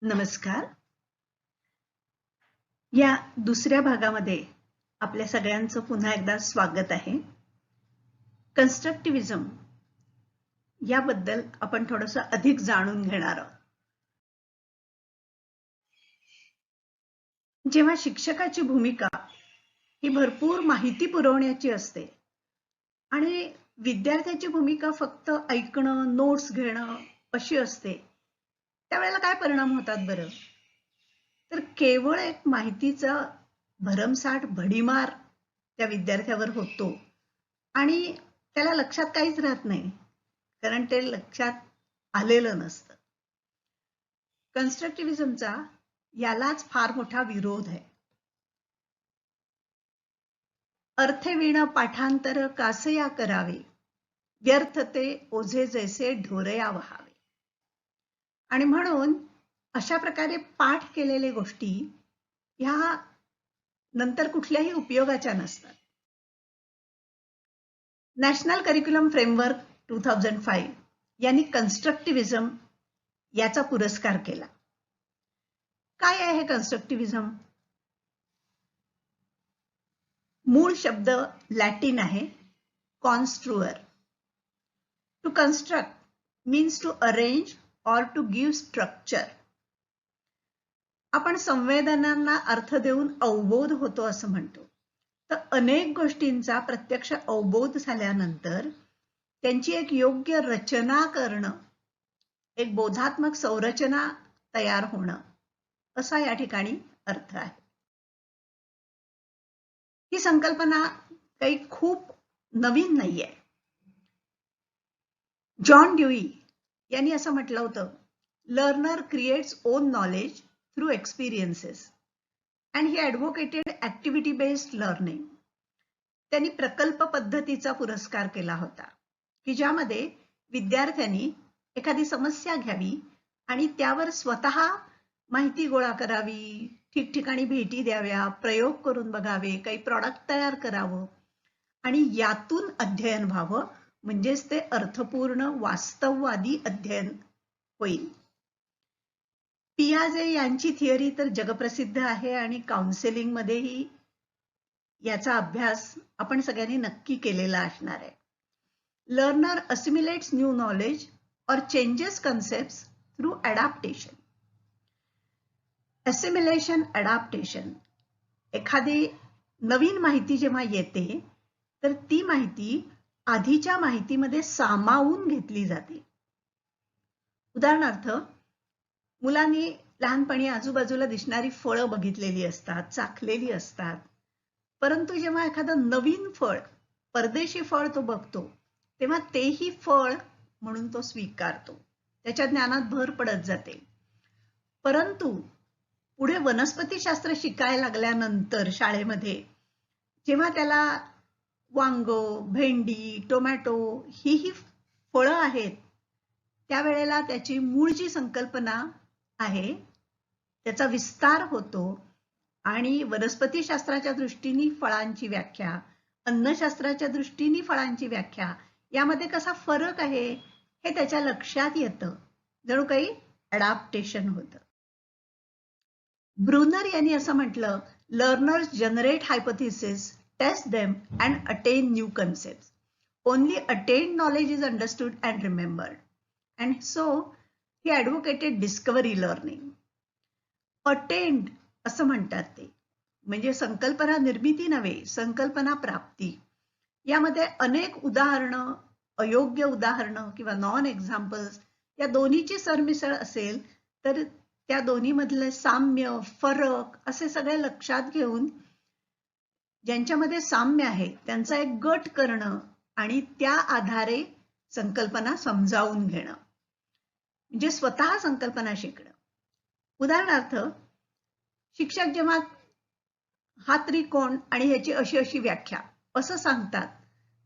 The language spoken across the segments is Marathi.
नमस्कार. या दुसऱ्या भागामध्ये आपल्या सगळ्यांचं पुन्हा एकदा स्वागत आहे. कन्स्ट्रक्टिव्हिजम याबद्दल आपण थोडंसं अधिक जाणून घेणार आहोत. जेव्हा शिक्षकाची भूमिका ही भरपूर माहिती पुरवण्याची असते आणि विद्यार्थ्याची भूमिका फक्त ऐकणं, नोट्स घेणं अशी असते, त्यावेळेला काय परिणाम होतात बरं? तर केवळ एक माहितीचा भरमसाठ भडीमार त्या विद्यार्थ्यावर होतो आणि त्याला लक्षात काहीच राहत नाही, कारण ते लक्षात आलेलं नसतं. कन्स्ट्रक्टिव्हिजमचा यालाच फार मोठा विरोध आहे. अर्थविण पाठांतर कासया करावे, व्यर्थ ते ओझे जैसे ढोरया वहावे. आणि म्हणून अशा प्रकारे पाठ केलेल्या गोष्टी ह्या नंतर कुठल्याही उपयोगाच्या नसतात. नॅशनल करिक्युलम फ्रेमवर्क 2005 यांनी कन्स्ट्रक्टिव्हिजम याचा पुरस्कार केला. काय आहे हे कन्स्ट्रक्टिव्हिजम? मूळ शब्द लॅटिन आहे, कॉन्स्ट्रुअर. To construct means to arrange or to give structure. आपण संवेदनांना अर्थ देऊन अवबोध होतो असं म्हणतो. तर अनेक गोष्टींचा प्रत्यक्ष अवबोध झाल्यानंतर त्यांची एक योग्य रचना करणं, एक बोधात्मक संरचना तयार होणं, असा या ठिकाणी अर्थ आहे. ही संकल्पना काही खूप नवीन नाहीये. जॉन ड्यूई यांनी असं म्हटलं होतं, learner creates own knowledge through experiences and he advocated activity based learning. त्यांनी प्रकल्प पद्धतीचा पुरस्कार केला होता, की ज्यामध्ये विद्यार्थ्यांनी एखादी समस्या घ्यावी आणि त्यावर स्वतः माहिती गोळा करावी, ठिकठिकाणी भेटी द्याव्या, प्रयोग करून बघावे, काही प्रॉडक्ट तयार करावं आणि यातून अध्ययन व्हावं, म्हणजेच ते अर्थपूर्ण वास्तववादी अध्ययन होईल. पियाजे यांची थिअरी तर जगप्रसिद्ध आहे आणि काउन्सिलिंग मध्येही याचा अभ्यास आपण सगळ्यांनी नक्की केलेला असणार आहे. Learner assimilates new knowledge or changes concepts through adaptation. Assimilation, adaptation. एखादी नवीन माहिती जेव्हा येते तर ती माहिती आधीच्या माहितीमध्ये सामावून घेतली जाते. उदाहरणार्थ, मुलांनी लहानपणी आजूबाजूला दिसणारी फळं बघितलेली असतात, चाखलेली असतात, परंतु जेव्हा एखादं नवीन फळ, परदेशी फळ तो बघतो, तेव्हा तेही फळ म्हणून तो स्वीकारतो, त्याच्या ज्ञानात भर पडत जाते. परंतु पुढे वनस्पतीशास्त्र शिकायला लागल्यानंतर शाळेमध्ये जेव्हा त्याला वांग, भेंडी, टोमॅटो ही फळं आहेत, त्यावेळेला त्याची मूळ जी संकल्पना आहे त्याचा विस्तार होतो आणि वनस्पतीशास्त्राच्या दृष्टीने फळांची व्याख्या, अन्नशास्त्राच्या दृष्टीने फळांची व्याख्या, यामध्ये कसा फरक आहे हे त्याच्या लक्षात येतं. जणू काही अडॅप्टेशन होतं. ब्रुनर यांनी असं म्हटलं, learners generate hypothesis, test them and attain new concepts. Only attained knowledge is understood and remembered. And so he advocated discovery learning. Attained असं म्हणतात ते, म्हणजे संकल्पना निर्मिती नव्हे, संकल्पना प्राप्ती. यामध्ये अनेक उदाहरणं, अयोग्य उदाहरणं किंवा नॉन एक्झाम्पल्स या दोन्हीची सरमिसळ असेल तर त्या दोन्हीमधले साम्य, फरक असे सगळे लक्षात घेऊन ज्यांच्यामध्ये साम्य आहे त्यांचा एक गट करणं आणि त्या आधारे संकल्पना समजावून घेणं, म्हणजे स्वतः संकल्पना शिकणं. उदाहरणार्थ, शिक्षक जेव्हा हा त्रिकोण आणि ह्याची अशी अशी व्याख्या असं सांगतात,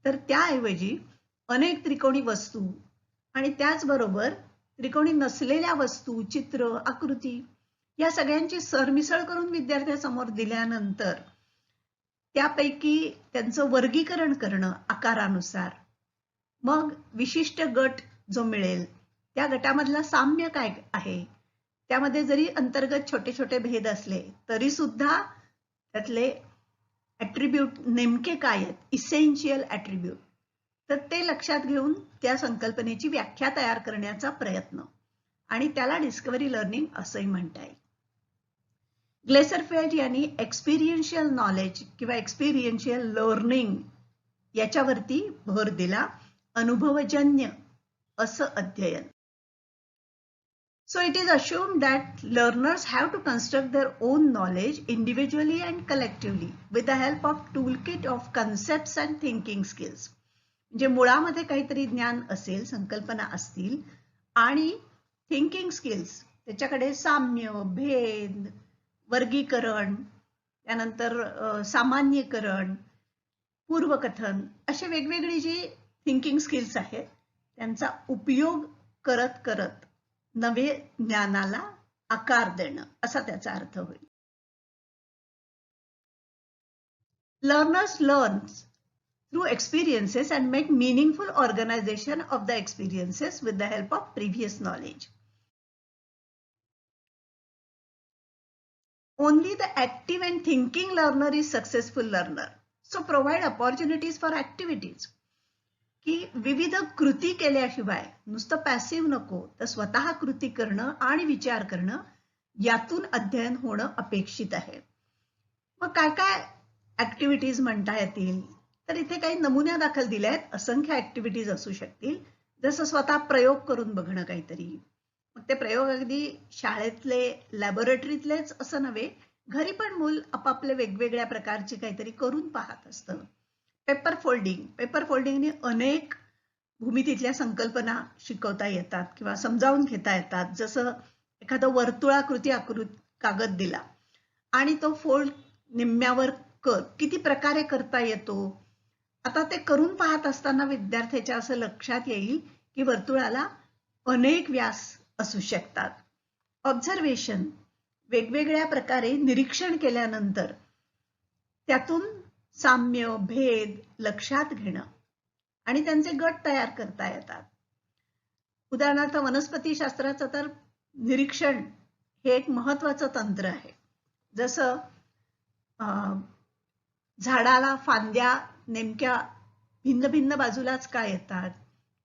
तर त्याऐवजी अनेक त्रिकोणी वस्तू आणि त्याचबरोबर त्रिकोणी नसलेल्या वस्तू, चित्र, आकृती या सगळ्यांची सरमिसळ करून विद्यार्थ्यासमोर दिल्यानंतर त्यापैकी त्यांचं वर्गीकरण करणं आकारानुसार, मग विशिष्ट गट जो मिळेल त्या गटामधला साम्य काय आहे त्यामध्ये जरी अंतर्गत छोटे छोटे भेद असले तरी सुद्धा त्यातले ॲट्रिब्यूट नेमके काय आहेत, इसेन्शियल ॲट्रिब्यूट, तर ते लक्षात घेऊन त्या संकल्पनेची व्याख्या तयार करण्याचा प्रयत्न, आणि त्याला डिस्कव्हरी लर्निंग असंही म्हणता येईल. ग्लेसरफेल्ड यांनी एक्सपिरियन्शियल नॉलेज किंवा एक्सपिरियन्शियल लर्निंग याच्यावरती भर दिला, अनुभवजन्य असं अध्ययन. So it is assumed that learners have to construct their own knowledge individually and collectively with the help of toolkit of concepts and thinking skills. म्हणजे मुळामध्ये काहीतरी ज्ञान असेल, संकल्पना असतील, आणि थिंकिंग स्किल्स त्याच्याकडे साम्य, भेद, वर्गीकरण, त्यानंतर सामान्यीकरण, पूर्वकथन असे वेगवेगळी जी थिंकिंग स्किल्स आहेत त्यांचा उपयोग करत करत नवे ज्ञानाला आकार देणं असा त्याचा अर्थ होईल. Learners learn through experiences and make meaningful organization of the experiences with the help of previous knowledge. Only the active and thinking learner is successful learner. So provide opportunities for activities. की विविध कृती केल्याशिवाय नुसतं पॅसिव्ह नको, तर स्वतः कृती करणं आणि विचार करणं यातून अध्ययन होणं अपेक्षित आहे. मग काय काय ऍक्टिव्हिटीज म्हणता येतील, तर इथे काही नमुन्या दाखल दिल्या आहेत. असंख्य ऍक्टिव्हिटीज असू शकतील, जसं स्वतः प्रयोग करून बघणं काहीतरी. मग ते प्रयोग अगदी शाळेतले लॅबोरेटरीतलेच असं नव्हे, घरी पण मूल आपापले वेगवेगळ्या प्रकारचे काहीतरी करून पाहत असतं. पेपर फोल्डिंगने अनेक भूमितीतल्या संकल्पना शिकवता येतात किंवा समजावून घेता येतात. जसं एखादं वर्तुळाकृती कागद दिला आणि तो फोल्ड निम्म्यावर किती प्रकारे करता येतो. आता ते करून पाहत असताना विद्यार्थ्याच्या असं लक्षात येईल की वर्तुळाला अनेक व्यास असू शकतात. ऑब्झर्वेशन, वेगवेगळ्या प्रकारे निरीक्षण केल्यानंतर त्यातून साम्य, भेद लक्षात घेणं आणि त्यांचे गट तयार करता येतात. उदाहरणार्थ वनस्पतीशास्त्राचं तर निरीक्षण हे एक महत्वाचं तंत्र आहे. जसं झाडाला फांद्या नेमक्या भिन्न भिन्न बाजूलाच का येतात,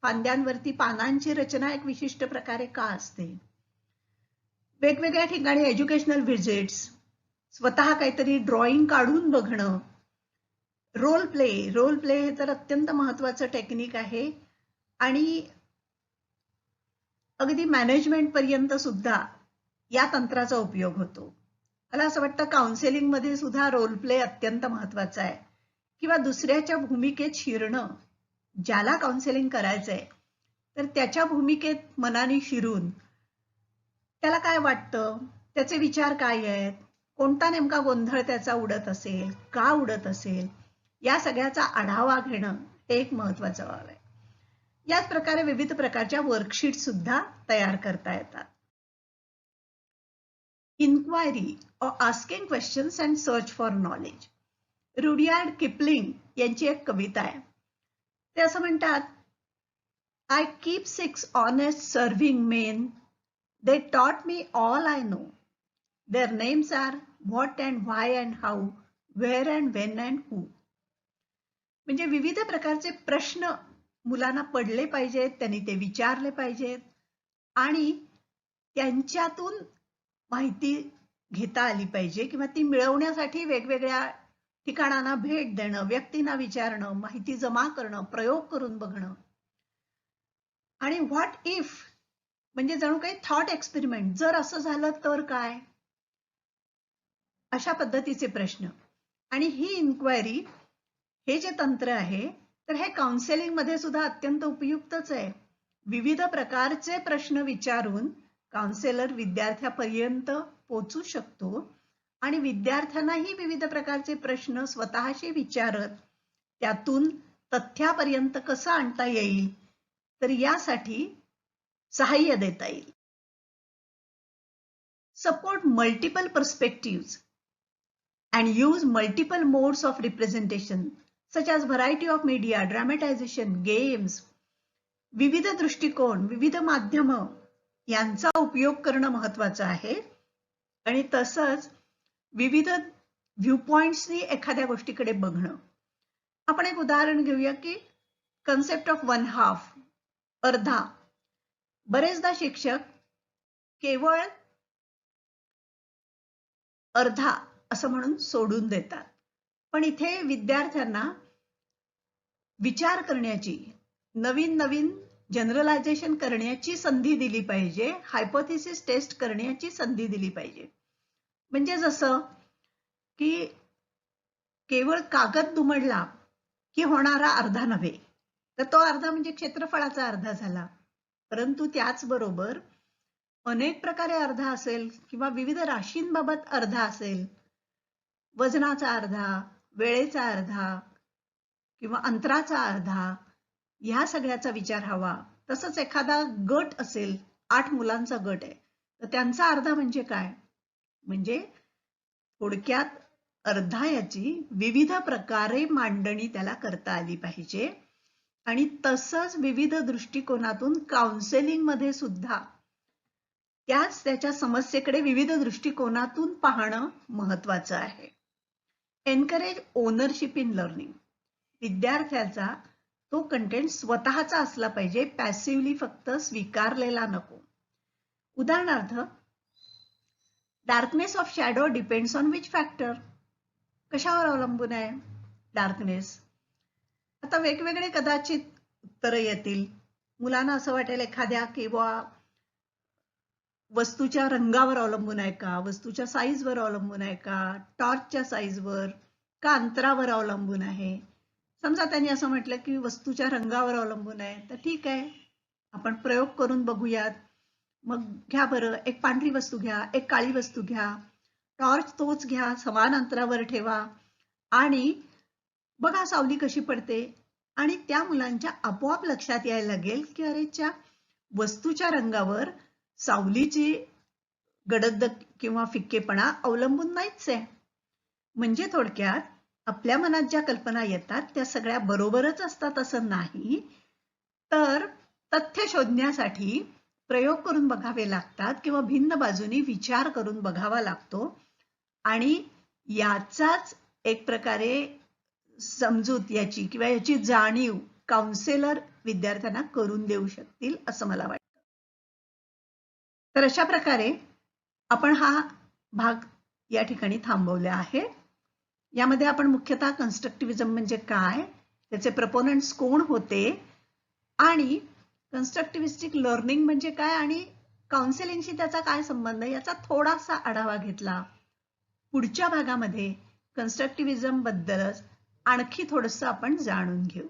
फांद्यांवरती पानांची रचना एक विशिष्ट प्रकारे का असते. वेगवेगळ्या ठिकाणी एज्युकेशनल व्हिजिट्स, स्वतः काहीतरी ड्रॉइंग काढून बघणं, रोल प्ले हे तर अत्यंत महत्वाचं टेक्निक आहे आणि अगदी मॅनेजमेंट पर्यंत सुद्धा या तंत्राचा उपयोग होतो. मला असं वाटतं काउन्सिलिंग मध्ये सुद्धा रोल प्ले अत्यंत महत्वाचा आहे, किंवा दुसऱ्याच्या भूमिकेत शिरणं. ज्याला काउन्सिलिंग करायचंय तर त्याच्या भूमिकेत मनाने शिरून त्याला काय वाटतं, त्याचे विचार काय आहेत, कोणता नेमका गोंधळ त्याचा उडत असेल, का उडत असेल, या सगळ्याचा आढावा घेणं हे एक महत्वाचं बाब आहे. याच प्रकारे विविध प्रकारच्या वर्कशीट सुद्धा तयार करता येतात. Inquiry or asking questions and search for knowledge. Rudyard Kipling यांची एक कविता आहे. ते असं म्हणतात, I keep 6 honest serving men. They taught me all I know. Their names are what and why and how, where and when and who. म्हणजे विविध प्रकारचे प्रश्न मुलांना पडले पाहिजेत, त्यांनी ते विचारले पाहिजेत आणि त्यांच्यातून माहिती घेता आली पाहिजे, किंवा ती मिळवण्यासाठी वेगवेगळ्या ठिकाणांना भेट देणं, व्यक्तींना विचारणं, माहिती जमा करणं, प्रयोग करून बघणं. आणि व्हॉट इफ म्हणजे जणू काही थॉट एक्सपेरिमेंट, जर असं झालं तर काय, अशा पद्धतीचे प्रश्न. आणि ही इन्क्वायरी हे जे तंत्र आहे तर हे काउन्सिलिंग मध्ये सुद्धा अत्यंत उपयुक्तच आहे. विविध प्रकारचे प्रश्न विचारून काउन्सिलर विद्यार्थ्यापर्यंत पोहोचू शकतो आणि विद्यार्थ्यांनाही विविध प्रकारचे प्रश्न स्वतःशी विचारत त्यातून तथ्यापर्यंत कसं आणता येईल, तर यासाठी सहाय्य देता येईल. Support multiple पर्स्पेक्टिव्स and use multiple modes of representation such as variety of media, dramatization, games. विविध दृष्टिकोन, विविध माध्यम यांचा उपयोग करणं महत्वाचं आहे. आणि तसंच विविध व्ह्यू पॉइंट्सनी एखाद्या गोष्टीकडे बघणं. आपण एक उदाहरण घेऊया की कन्सेप्ट ऑफ वन हाफ, अर्धा. बरेचदा शिक्षक केवळ अर्धा असं म्हणून सोडून देतात. पण इथे विद्यार्थ्यांना विचार करण्याची, नवीन नवीन जनरलायझेशन करण्याची संधी दिली पाहिजे, हायपोथेसिस टेस्ट करण्याची संधी दिली पाहिजे. म्हणजे जसं की केवळ कागद दुमडला की होणारा अर्धा नव्हे, तर तो अर्धा म्हणजे क्षेत्रफळाचा अर्धा झाला. परंतु त्याचबरोबर अनेक प्रकारे अर्धा असेल किंवा विविध राशींबाबत अर्धा असेल, वजनाचा अर्धा, वेळेचा अर्धा किंवा अंतराचा अर्धा, ह्या सगळ्याचा विचार हवा. तसंच एखादा गट असेल, 8 मुलांचा गट आहे, तर त्यांचा अर्धा म्हणजे काय? म्हणजे थोडक्यात अर्धा याची विविध प्रकारे मांडणी त्याला करता आली पाहिजे. आणि तसंच विविध दृष्टिकोनातून काउन्सेलिंग मध्ये सुद्धा त्याच त्याच्या समस्येकडे विविध दृष्टिकोनातून पाहणं महत्वाचं आहे. Encourage ownership in learning. विद्यार्थ्याचा तो कंटेंट स्वतःचा असला पाहिजे, पॅसिव्हली फक्त स्वीकारलेला नको. उदाहरणार्थ, darkness of shadow depends on which factor. कशावर अवलंबून आहे डार्कनेस? आता वेगवेगळे कदाचित उत्तरं येतील. मुलांना असं वाटेल एखाद्या किंवा वस्तूच्या रंगावर अवलंबून आहे का, वस्तूच्या साईजवर अवलंबून आहे का, टॉर्चच्या साईजवर का अंतरावर अवलंबून आहे. समजा त्यांनी असं म्हटलं की वस्तूच्या रंगावर अवलंबून आहे, तर ठीक आहे, आपण प्रयोग करून बघूयात. मग घ्या बरं, एक पांढरी वस्तू घ्या, एक काळी वस्तू घ्या, टॉर्च तोच घ्या, समान अंतरावर ठेवा आणि बघा सावली कशी पडते. आणि त्या मुलांच्या आपोआप लक्षात यायला लागेल की अरेच्या वस्तूच्या रंगावर सावलीची गडद किंवा फिक्केपणा अवलंबून नाहीच आहे. म्हणजे थोडक्यात आपल्या मनात ज्या कल्पना येतात त्या सगळ्या बरोबरच असतात असं नाही, तर तथ्य शोधण्यासाठी प्रयोग करून बघावे लागतात किंवा भिन्न बाजूनी विचार करून बघावा लागतो. आणि याचाच एक प्रकारे समजूत याची किंवा याची जाणीव काउन्सेलर विद्यार्थ्यांना करून देऊ शकतील असं मला वाटतं. तर अशा प्रकारे आपण हा भाग या ठिकाणी थांबवला आहे. यामध्ये आपण मुख्यतः कन्स्ट्रक्टिव्हिजम म्हणजे काय, त्याचे प्रपोनंट्स कोण होते आणि कन्स्ट्रक्टिव्हिस्टिक लर्निंग म्हणजे काय आणि काउन्सेलिंगशी त्याचा काय संबंध आहे याचा थोडासा आढावा घेतला. पुढच्या भागामध्ये कन्स्ट्रक्टिव्हिजम बद्दलच आणखी थोडंसं आपण जाणून घेऊ.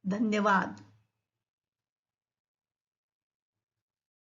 धन्यवाद.